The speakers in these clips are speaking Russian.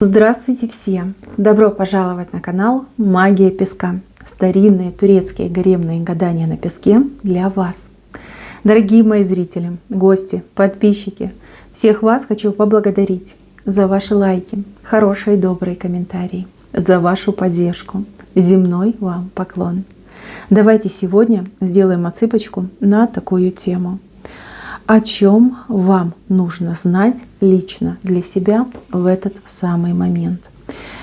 Здравствуйте все! Добро пожаловать на канал Магия Песка. Старинные турецкие гаремные гадания на песке для вас. Дорогие мои зрители, гости, подписчики, всех вас хочу поблагодарить за ваши лайки, хорошие и добрые комментарии, за вашу поддержку. Земной вам поклон. Давайте сегодня сделаем отсыпочку на такую тему. О чем вам нужно знать лично для себя в этот самый момент.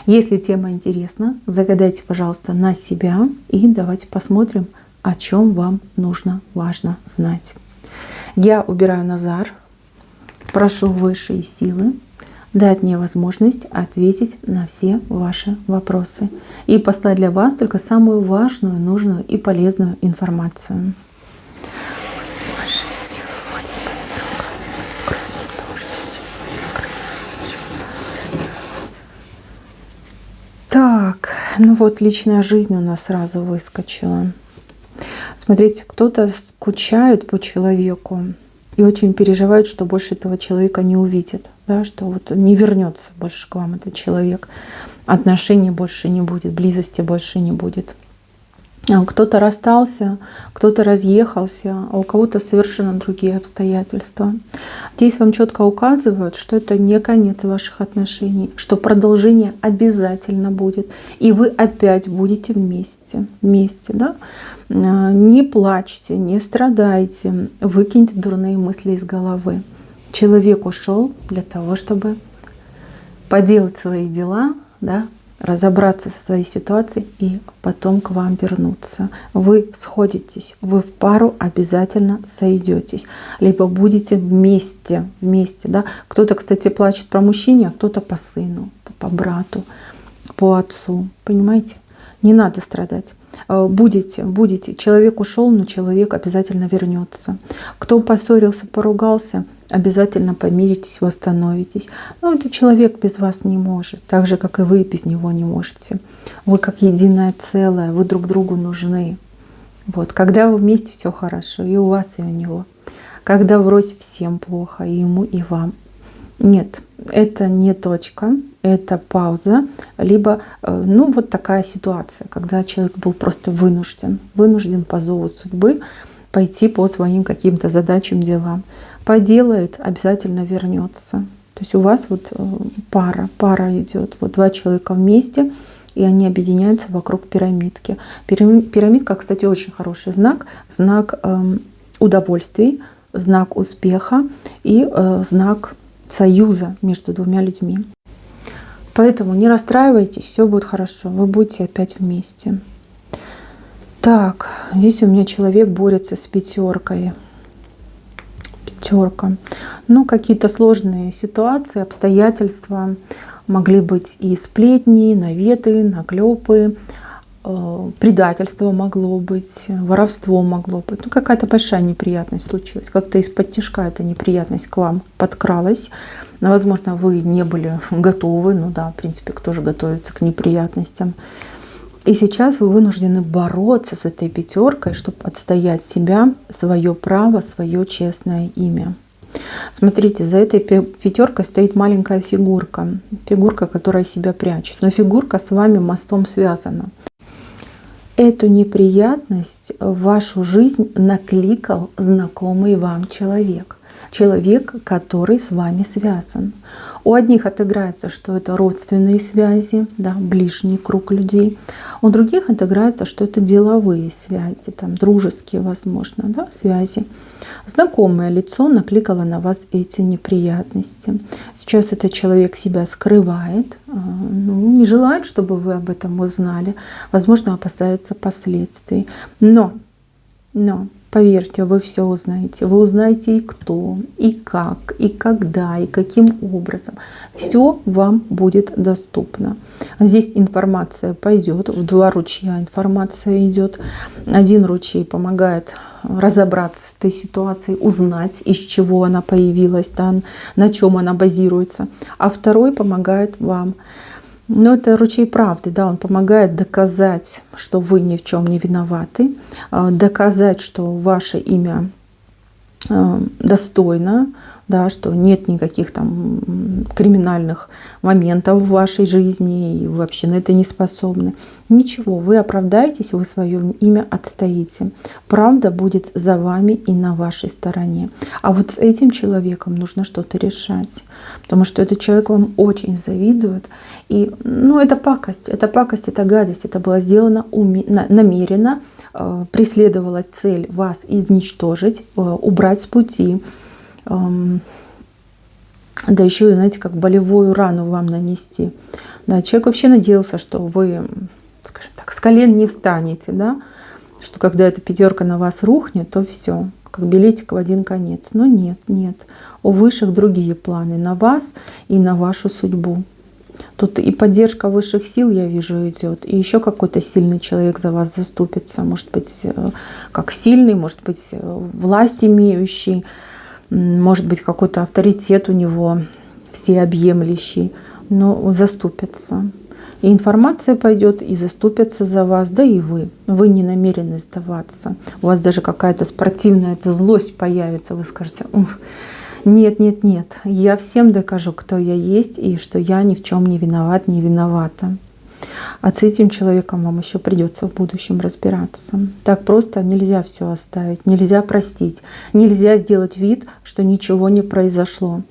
Если тема интересна, загадайте, пожалуйста, на себя и давайте посмотрим, о чем вам нужно, важно знать. Я убираю Назар, прошу высшие силы дать мне возможность ответить на все ваши вопросы и послать для вас только самую важную, нужную и полезную информацию. Так, ну вот личная жизнь у нас сразу выскочила. Смотрите, кто-то скучает по человеку и очень переживает, что больше этого человека не увидит, да, что вот не вернется больше к вам этот человек, отношений больше не будет, близости больше не будет. Кто-то расстался, кто-то разъехался, а у кого-то совершенно другие обстоятельства. Здесь вам четко указывают, что это не конец ваших отношений, что продолжение обязательно будет, и вы опять будете вместе, да? Не плачьте, не страдайте, выкиньте дурные мысли из головы. Человек ушел для того, чтобы поделать свои дела, да? Разобраться со своей ситуацией и потом к вам вернуться. Вы сходитесь, вы в пару обязательно сойдетесь, либо будете вместе, да. Кто-то, кстати, плачет по мужчине, а кто-то по сыну, по брату, по отцу, понимаете? Не надо страдать. Будете. Человек ушел, но человек обязательно вернется. Кто поссорился, поругался, обязательно помиритесь, восстановитесь. Но этот человек без вас не может, так же, как и вы без него не можете. Вы как единое целое, вы друг другу нужны. Вот. Когда вы вместе, все хорошо, и у вас, и у него. Когда врозь, всем плохо, и ему, и вам. Нет, это не точка, это пауза, либо ну вот такая ситуация, когда человек был просто вынужден по зову судьбы пойти по своим каким-то задачам, делам. Поделает, обязательно вернется. То есть у вас вот пара идет, вот два человека вместе, и они объединяются вокруг пирамидки. Пирамидка, кстати, очень хороший знак удовольствий, знак успеха и знак союза между двумя людьми. Поэтому не расстраивайтесь, все будет хорошо, вы будете опять вместе. Так, здесь у меня человек борется с пятеркой. Пятерка. Ну, какие-то сложные ситуации, обстоятельства. Могли быть и сплетни, наветы, наклепы. Предательство могло быть, воровство могло быть. Ну, какая-то большая неприятность случилась. Как-то из-под тишка эта неприятность к вам подкралась. Но, возможно, вы не были готовы. Ну да, в принципе, кто же готовится к неприятностям. И сейчас вы вынуждены бороться с этой пятеркой, чтобы отстоять себя, свое право, свое честное имя. Смотрите, за этой пятеркой стоит маленькая фигурка. Фигурка, которая себя прячет. Но фигурка с вами мостом связана. Эту неприятность в вашу жизнь накликал знакомый вам человек. Человек, который с вами связан. У одних отыграется, что это родственные связи, да, ближний круг людей. У других отыграется, что это деловые связи, там, дружеские, возможно, да, связи. Знакомое лицо накликало на вас эти неприятности. Сейчас этот человек себя скрывает, не желает, чтобы вы об этом узнали. Возможно, опасается последствий. Но поверьте, вы все узнаете. Вы узнаете и кто, и как, и когда, и каким образом. Все вам будет доступно. Здесь информация пойдет, в два ручья информация идет. Один ручей помогает разобраться с этой ситуацией, узнать, из чего она появилась, да, на чем она базируется. А второй помогает вам. Но это ручей правды, да, он помогает доказать, что вы ни в чем не виноваты, доказать, что ваше имя достойно, да, что нет никаких там криминальных моментов в вашей жизни, и вы вообще на это не способны. Ничего, вы оправдаетесь, вы свое имя отстоите. Правда будет за вами и на вашей стороне. А вот с этим человеком нужно что-то решать, потому что этот человек вам очень завидует. И, ну, это пакость, это гадость, это было сделано намеренно, преследовалась цель вас изничтожить, убрать с пути, да еще, знаете, как болевую рану вам нанести. Да, человек вообще надеялся, что вы, скажем так, с колен не встанете, да, что когда эта пятерка на вас рухнет, то все, как билетик в один конец. Но нет, нет. У высших другие планы на вас и на вашу судьбу. Тут и поддержка высших сил, я вижу, идет, и еще какой-то сильный человек за вас заступится. Может быть, как сильный, может быть, власть имеющий, может быть, какой-то авторитет у него всеобъемлющий, но заступятся. И информация пойдет, и заступятся за вас, да и вы. Вы не намерены сдаваться. У вас даже какая-то спортивная эта злость появится. Вы скажете: нет, нет, нет, я всем докажу, кто я есть, и что я ни в чем не виноват, не виновата. А с этим человеком вам еще придется в будущем разбираться. Так просто нельзя все оставить, нельзя простить, нельзя сделать вид, что ничего не произошло.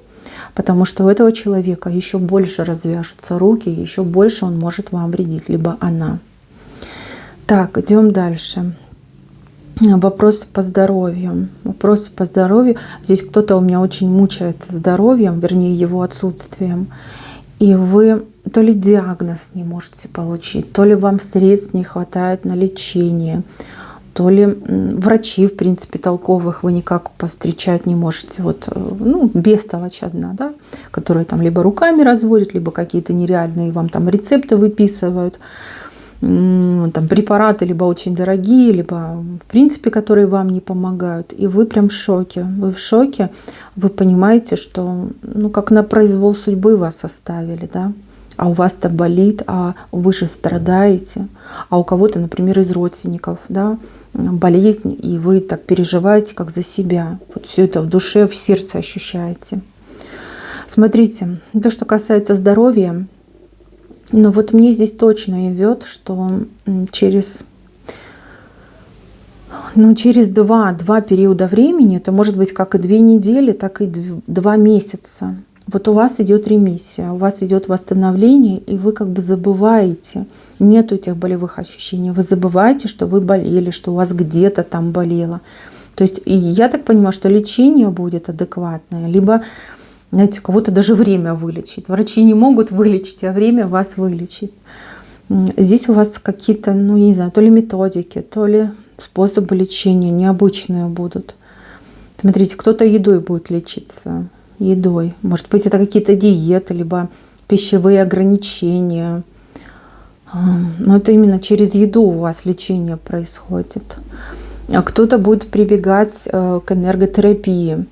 Потому что у этого человека еще больше развяжутся руки, еще больше он может вам вредить, либо она. Так, идем дальше. Вопросы по здоровью. Вопросы по здоровью. Здесь кто-то у меня очень мучается здоровьем, вернее его отсутствием. И вы то ли диагноз не можете получить, то ли вам средств не хватает на лечение, то ли врачей, в принципе, толковых вы никак повстречать не можете. Вот, ну, бестолочь одна, да, которая там либо руками разводит, либо какие-то нереальные вам там рецепты выписывают, там препараты либо очень дорогие, либо в принципе, которые вам не помогают. И вы прям в шоке. Вы в шоке, вы понимаете, что, ну, как на произвол судьбы вас оставили, да. А у вас-то болит, а вы же страдаете. А у кого-то, например, из родственников, да, болезнь, и вы так переживаете, как за себя. Вот все это в душе, в сердце ощущаете. Смотрите, то, что касается здоровья, но вот мне здесь точно идет, что через два периода времени, это может быть как и 2 недели, так и 2 месяца. Вот у вас идет ремиссия, у вас идет восстановление, и вы как бы забываете, нету этих болевых ощущений, вы забываете, что вы болели, что у вас где-то там болело. То есть и я так понимаю, что лечение будет адекватное, либо, знаете, кого-то даже время вылечит. Врачи не могут вылечить, а время вас вылечит. Здесь у вас какие-то, ну, я не знаю, то ли методики, то ли способы лечения необычные будут. Смотрите, кто-то едой будет лечиться. Едой. Может быть, это какие-то диеты, либо пищевые ограничения. Но это именно через еду у вас лечение происходит. А кто-то будет прибегать к энерготерапии.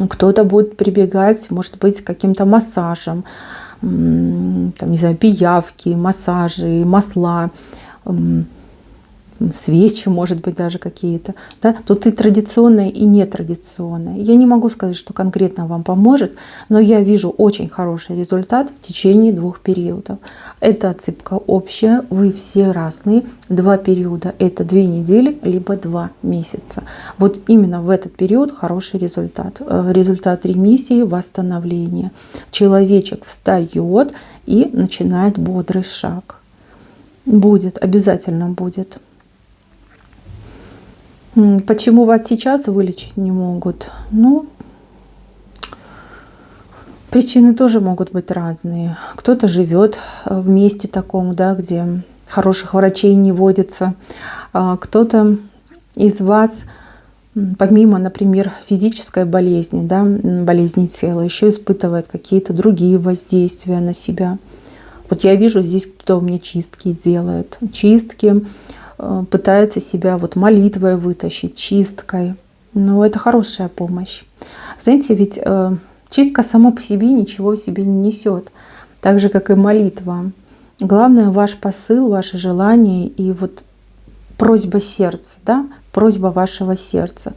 Кто-то будет прибегать, может быть, к каким-то массажам, там, не знаю, пиявки, массажи, масла, свечи, может быть, даже какие-то. Да? Тут и традиционное, и нетрадиционное. Я не могу сказать, что конкретно вам поможет, но я вижу очень хороший результат в течение 2 периодов. Это отсыпка общая, вы все разные. 2 периода – это 2 недели, либо 2 месяца. Вот именно в этот период хороший результат. Результат ремиссии, восстановления. Человечек встает и начинает бодрый шаг. Будет, обязательно будет. Почему вас сейчас вылечить не могут? Ну, причины тоже могут быть разные. Кто-то живет в месте таком, да, где хороших врачей не водится. Кто-то из вас, помимо, например, физической болезни, да, болезни тела, еще испытывает какие-то другие воздействия на себя. Вот я вижу, здесь кто-то у меня чистки делает. Чистки, пытается себя вот молитвой вытащить, чисткой. Но это хорошая помощь. Знаете, ведь чистка сама по себе ничего в себе не несет. Так же, как и молитва. Главное ваш посыл, ваше желание и вот просьба сердца, да? Просьба вашего сердца.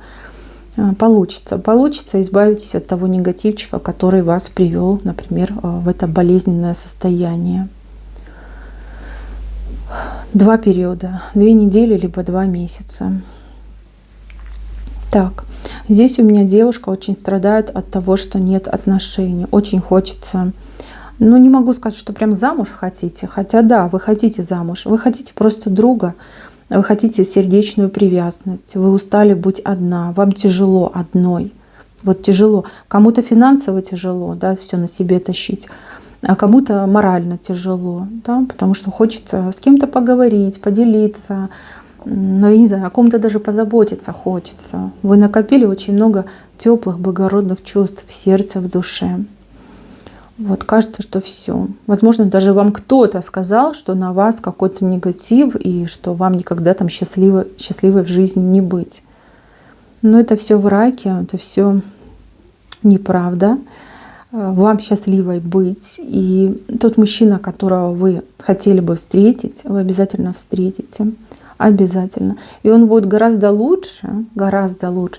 Получится. Получится, избавитесь от того негативчика, который вас привел, например, в это болезненное состояние. 2 периода, 2 недели, либо 2 месяца. Так, здесь у меня девушка очень страдает от того, что нет отношений. Очень хочется, ну не могу сказать, что прям замуж хотите, хотя да, вы хотите замуж, вы хотите просто друга, вы хотите сердечную привязанность, вы устали быть одна, вам тяжело одной. Вот тяжело. Кому-то финансово тяжело, да, все на себе тащить, а кому-то морально тяжело, да, потому что хочется с кем-то поговорить, поделиться, но я не знаю, о ком-то даже позаботиться хочется. Вы накопили очень много теплых, благородных чувств в сердце, в душе. Вот кажется, что все. Возможно, даже вам кто-то сказал, что на вас какой-то негатив и что вам никогда там счастливой в жизни не быть. Но это все враки, это все неправда. Вам счастливой быть. И тот мужчина, которого вы хотели бы встретить, вы обязательно встретите. Обязательно. И он будет гораздо лучше,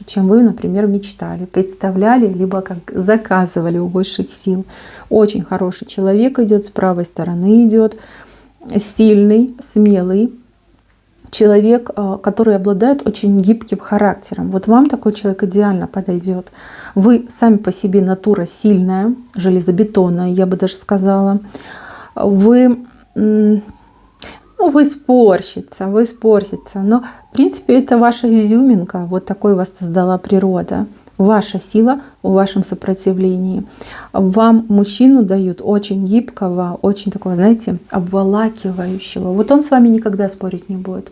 чем вы, например, мечтали, представляли, либо как заказывали у высших сил. Очень хороший человек идет, с правой стороны идет, сильный, смелый человек, который обладает очень гибким характером. Вот вам такой человек идеально подойдет. Вы сами по себе натура сильная, железобетонная, я бы даже сказала. Вы спорщица, но в принципе это ваша изюминка, вот такой вас создала природа. Ваша сила в вашем сопротивлении. Вам мужчину дают очень гибкого, очень такого, знаете, обволакивающего. Вот он с вами никогда спорить не будет.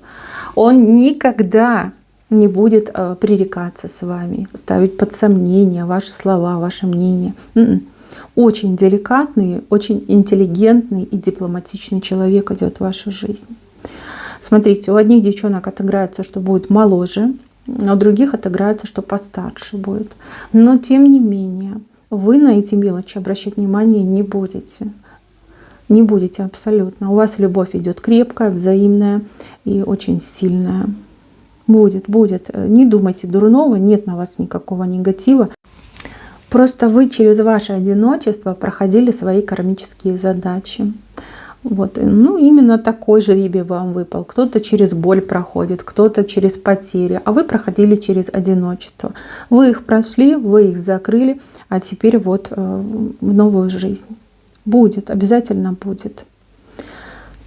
Он никогда не будет пререкаться с вами, ставить под сомнение ваши слова, ваше мнение. Очень деликатный, очень интеллигентный и дипломатичный человек идет в вашу жизнь. Смотрите, у одних девчонок отыграется, что будет моложе, а у других отыграется, что постарше будет. Но тем не менее, вы на эти мелочи обращать внимание не будете. Не будете абсолютно. У вас любовь идет крепкая, взаимная и очень сильная. Будет. Не думайте дурного, нет на вас никакого негатива. Просто вы через ваше одиночество проходили свои кармические задачи. Вот. Ну, именно такой жребий вам выпал. Кто-то через боль проходит, кто-то через потери, а вы проходили через одиночество. Вы их прошли, вы их закрыли, а теперь вот в новую жизнь. Будет, обязательно будет.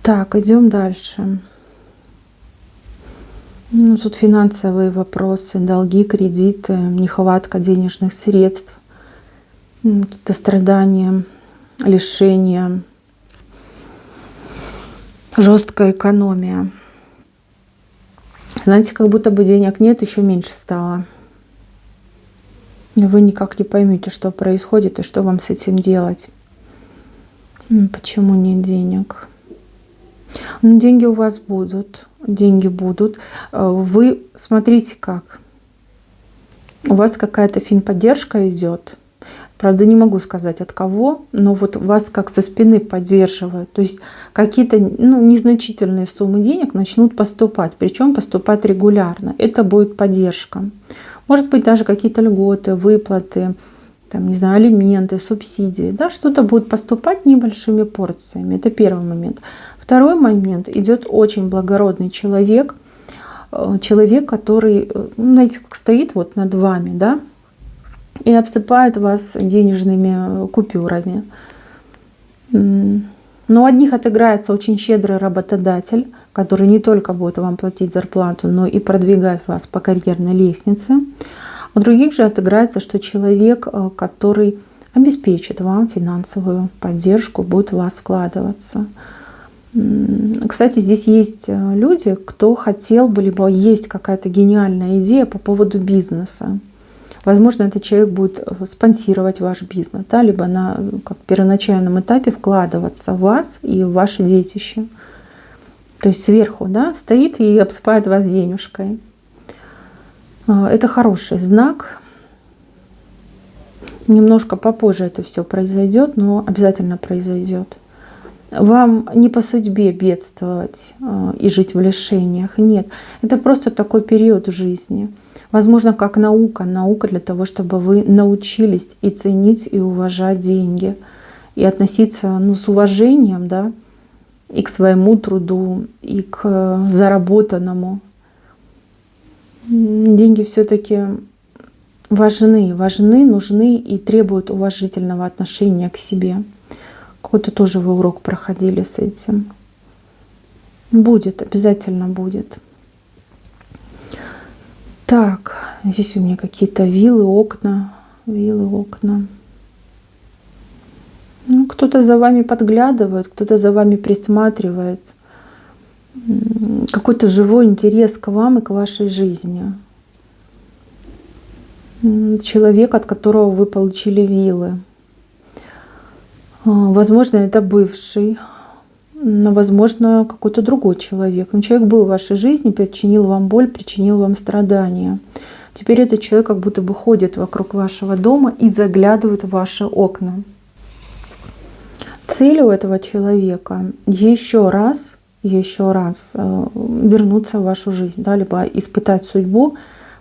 Так, идем дальше. Ну, тут финансовые вопросы, долги, кредиты, нехватка денежных средств. Какие-то страдания, лишения, жесткая экономия. Знаете, как будто бы денег нет, еще меньше стало. Вы никак не поймете, что происходит и что вам с этим делать. Почему нет денег? Ну, деньги у вас будут. Деньги будут. Вы смотрите как. У вас какая-то финподдержка идет. Правда, не могу сказать от кого, но вот вас как со спины поддерживают. То есть какие-то незначительные суммы денег начнут поступать, причем поступать регулярно. Это будет поддержка. Может быть, даже какие-то льготы, выплаты, там, не знаю, алименты, субсидии. Да, что-то будет поступать небольшими порциями. Это первый момент. Второй момент. Идет очень благородный человек. Человек, который, знаете, как стоит вот над вами, да, и обсыпает вас денежными купюрами. Но у одних отыграется очень щедрый работодатель, который не только будет вам платить зарплату, но и продвигать вас по карьерной лестнице. У других же отыграется, что человек, который обеспечит вам финансовую поддержку, будет в вас вкладываться. Кстати, здесь есть люди, кто хотел бы, либо есть какая-то гениальная идея по поводу бизнеса. Возможно, этот человек будет спонсировать ваш бизнес, да, либо на как первоначальном этапе вкладываться в вас и в ваше детище. То есть сверху, да, стоит и обсыпает вас денежкой. Это хороший знак. Немножко попозже это все произойдет, но обязательно произойдет. Вам не по судьбе бедствовать и жить в лишениях. Нет, это просто такой период в жизни. Возможно, как наука. Наука для того, чтобы вы научились и ценить, и уважать деньги. И относиться с уважением, да, и к своему труду, и к заработанному. Деньги все-таки важны, нужны и требуют уважительного отношения к себе. Какой-то тоже вы урок проходили с этим. Будет, обязательно будет. Так, здесь у меня какие-то виллы, окна. Кто-то за вами подглядывает, кто-то за вами присматривает. Какой-то живой интерес к вам и к вашей жизни. Человек, от которого вы получили виллы. Возможно, это бывший, но, возможно, какой-то другой человек. Но человек был в вашей жизни, причинил вам боль, причинил вам страдания. Теперь этот человек как будто бы ходит вокруг вашего дома и заглядывает в ваши окна. Цель у этого человека еще раз вернуться в вашу жизнь, да, либо испытать судьбу,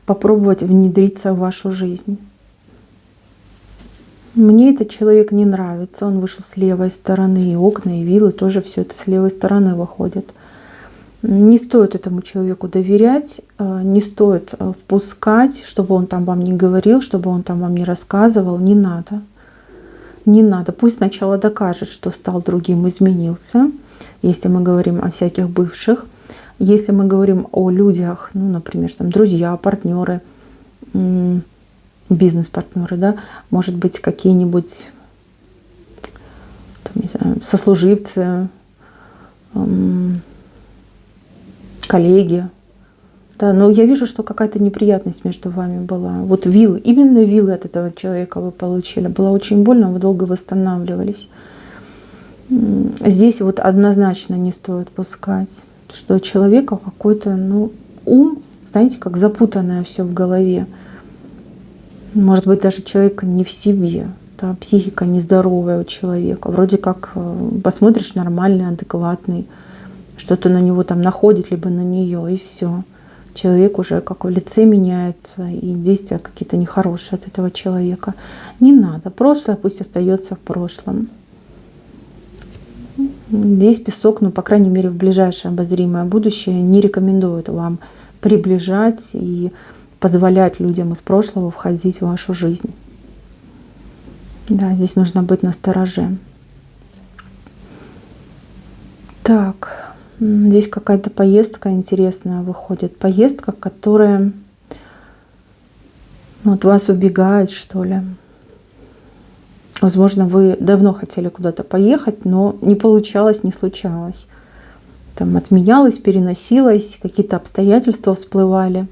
попробовать внедриться в вашу жизнь. Мне этот человек не нравится. Он вышел с левой стороны, и окна, и виллы тоже все это с левой стороны выходит. Не стоит этому человеку доверять, не стоит впускать, чтобы он там вам не говорил, чтобы он там вам не рассказывал. Не надо. Не надо. Пусть сначала докажет, что стал другим, изменился. Если мы говорим о всяких бывших. Если мы говорим о людях, например, там, друзья, партнеры, бизнес-партнеры, да, может быть, какие-нибудь там, не знаю, сослуживцы, коллеги. Да, но я вижу, что какая-то неприятность между вами была. Вот виллы, именно виллы от этого человека вы получили. Было очень больно, вы долго восстанавливались. Здесь вот однозначно не стоит пускать, что у человека какой-то, ум, знаете, как запутанное все в голове. Может быть, даже человек не в себе, да, психика нездоровая у человека. Вроде как посмотришь, нормальный, адекватный, что-то на него там находит, либо на нее, и все. Человек уже как в лице меняется, и действия какие-то нехорошие от этого человека. Не надо. Прошлое пусть остается в прошлом. Здесь песок, по крайней мере, в ближайшее обозримое будущее не рекомендует вам приближать и позволять людям из прошлого входить в вашу жизнь. Да, здесь нужно быть настороже. Так, здесь какая-то поездка интересная выходит. Поездка, которая от вас убегает, что ли. Возможно, вы давно хотели куда-то поехать, но не получалось, не случалось. Там отменялось, переносилось, какие-то обстоятельства всплывали.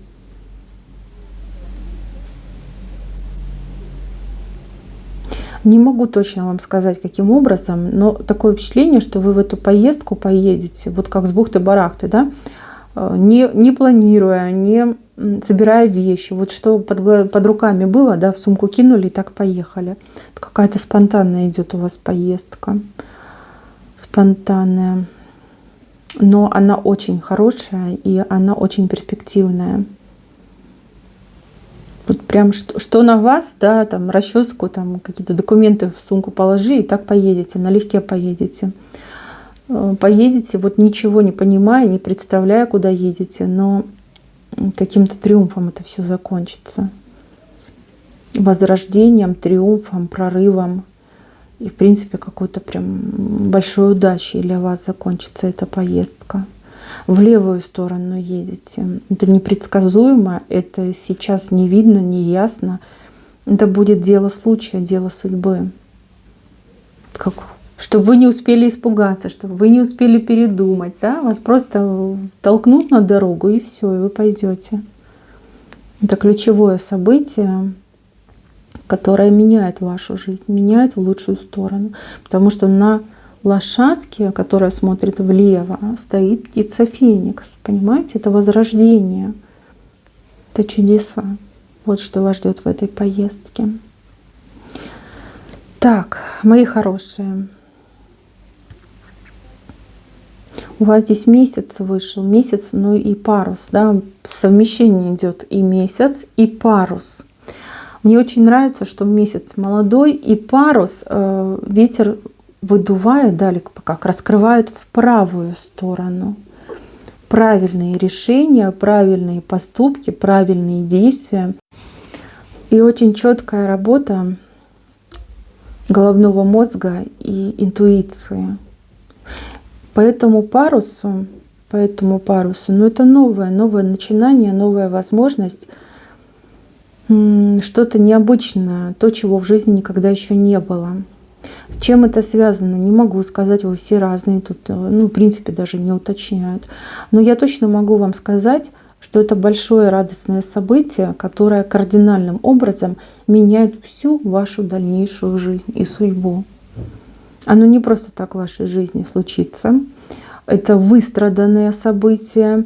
Не могу точно вам сказать, каким образом, но такое впечатление, что вы в эту поездку поедете, вот как с бухты-барахты, да, не планируя, не собирая вещи. Вот что под руками было, да, в сумку кинули и так поехали. Какая-то спонтанная идет у вас поездка. Спонтанная. Но она очень хорошая и она очень перспективная. Вот прям что на вас, да, там расческу, там какие-то документы в сумку положи и так поедете, налегке поедете. Поедете, вот ничего не понимая, не представляя, куда едете, но каким-то триумфом это все закончится. Возрождением, триумфом, прорывом. И, в принципе, какой-то прям большой удачей для вас закончится эта поездка. В левую сторону едете. Это непредсказуемо, это сейчас не видно, не ясно. Это будет дело случая, дело судьбы. Чтобы вы не успели испугаться, чтобы вы не успели передумать. А? Вас просто толкнут на дорогу, и все, и вы пойдете. Это ключевое событие, которое меняет вашу жизнь, меняет в лучшую сторону. Потому что на лошадке, которая смотрит влево, стоит птица Феникс. Понимаете? Это возрождение. Это чудеса. Вот что вас ждет в этой поездке. Так, мои хорошие. У вас здесь месяц вышел, месяц, ну и парус, да, совмещение идет и месяц, и парус. Мне очень нравится, что месяц молодой, и парус ветер выдувает, далее как раскрывает в правую сторону. Правильные решения, правильные поступки, правильные действия. И очень четкая работа головного мозга и интуиции. По этому парусу, ну это новое начинание, новая возможность, что-то необычное, то, чего в жизни никогда еще не было. С чем это связано, не могу сказать, вы все разные, тут, ну, в принципе, даже не уточняют. Но я точно могу вам сказать, что это большое радостное событие, которое кардинальным образом меняет всю вашу дальнейшую жизнь и судьбу. Оно не просто так в вашей жизни случится. Это выстраданное событие.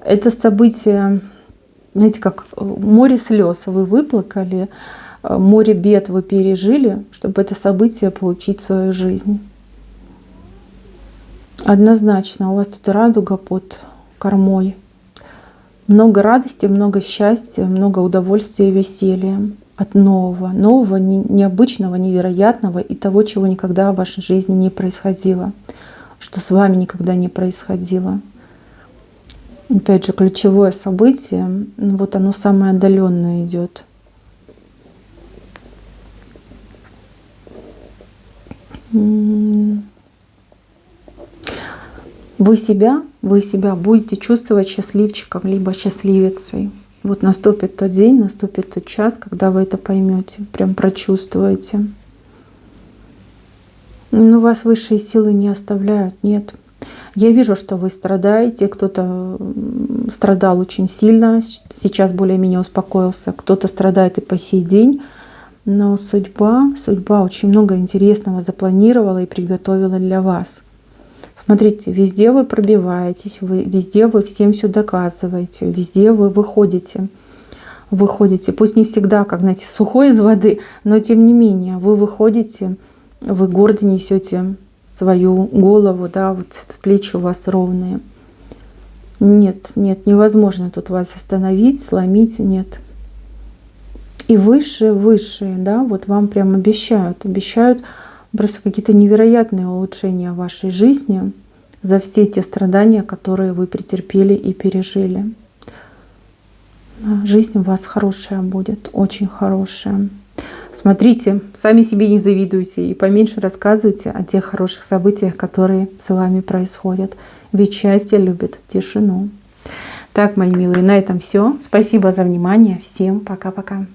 Это событие, знаете, как море слез вы выплакали, море бед вы пережили, чтобы это событие получить в свою жизнь. Однозначно, у вас тут радуга под кормой. Много радости, много счастья, много удовольствия и веселья от нового, необычного, невероятного и того, чего никогда в вашей жизни не происходило, что с вами никогда не происходило. Опять же, ключевое событие, вот оно самое отдаленное идет. Вы себя будете чувствовать счастливчиком, либо счастливицей. Вот наступит тот день, наступит тот час, когда вы это поймете, прям прочувствуете. Но вас высшие силы не оставляют, нет. Я вижу, что вы страдаете, кто-то страдал очень сильно, сейчас более-менее успокоился, кто-то страдает и по сей день. Но судьба очень много интересного запланировала и приготовила для вас. Смотрите, везде вы пробиваетесь, везде вы всем все доказываете, везде вы выходите. Пусть не всегда, как, знаете, сухой из воды, но тем не менее вы выходите, вы гордо несете свою голову, да, вот плечи у вас ровные. Нет, невозможно тут вас остановить, сломить, нет. И высшие, да, вот вам прям обещают просто какие-то невероятные улучшения в вашей жизни за все те страдания, которые вы претерпели и пережили. Жизнь у вас хорошая будет, очень хорошая. Смотрите, сами себе не завидуйте и поменьше рассказывайте о тех хороших событиях, которые с вами происходят. Ведь счастье любит тишину. Так, мои милые, на этом все. Спасибо за внимание. Всем пока-пока.